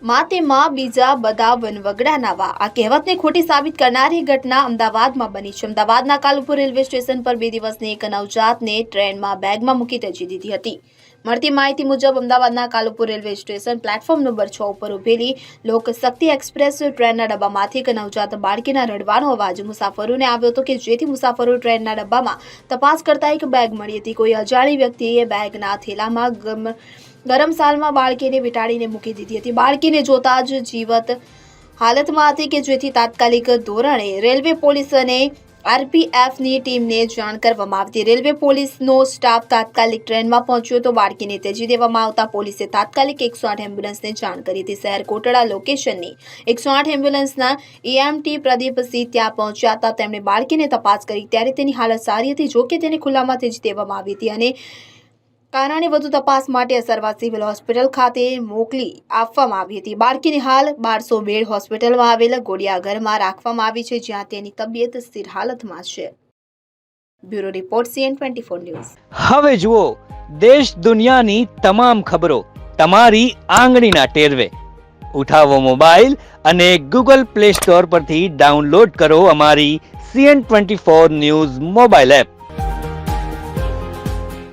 માતેમાં બીજા બધા વનવગડા નાવા આ કહેવતને ખોટી સાબિત કરનારી ઘટના અમદાવાદમાં બની છે। અમદાવાદના કાલુપુર રેલવે સ્ટેશન પર 2 દિવસની એક નવજાતને ટ્રેનમાં બેગમાં મૂકી ત્યજી દીધી હતી। મળતી માહિતી મુજબ અમદાવાદના Kalupur railway station platform number 6 ઉપર ઉભેલી લોકશક્તિ એક્સપ્રેસ ટ્રેનના ડબ્બામાંથી એક નવજાત બાળકીના રડવાનો અવાજ મુસાફરોને આવ્યો હતો કે જેથી મુસાફરો ટ્રેનના ડબ્બામાં તપાસ કરતા એક બેગ મળી હતી। કોઈ અજાણી વ્યક્તિએ બેગના થેલામાં ગરમ સાલમાં બાળકીને વીંટાળીને મૂકી દીધી હતી। બાળકીને જોતા જ જીવત હાલતમાં હતી કે જેથી તાત્કાલિક ધોરણે રેલવે પોલીસ અને આરપીએફની ટીમને જાણ કરવામાં આવી। રેલવે પોલીસનો સ્ટાફ તાત્કાલિક ટ્રેનમાં પહોંચ્યો તો બાળકીને ત્યજી દેવામાં આવતા પોલીસે તાત્કાલિક 108 એમ્બ્યુલન્સને જાણ કરી હતી। શહેર કોટડા લોકેશનની 108 એમ્બ્યુલન્સના EMT પ્રદીપસિંહ ત્યાં પહોંચ્યા હતા। તેમણે બાળકીને તપાસ કરી ત્યારે તેની હાલત સારી હતી, જો કે તેને ખુલ્લામાં ત્યજી દેવામાં આવી હતી અને કારણે વધુ તપાસ માટે અસરવા સિવિલ હોસ્પિટલ ખાતે મોકલી આપવામાં આવી હતી। બાળકીને હાલ 1200 બેડ હોસ્પિટલમાં આવેલા ગોડિયાઘરમાં રાખવામાં આવી છે, જ્યાં તેની તબિયત સ્થિર હાલતમાં છે। Bureau report CN24 news. હવે જુઓ દેશ દુનિયાની તમામ ખબરો તમારી આંગળીના ટેરવે। ઉઠાવો મોબાઈલ અને Google Play Store પરથી ડાઉનલોડ કરો અમારી CN24 ન્યૂઝ મોબાઈલ એપ।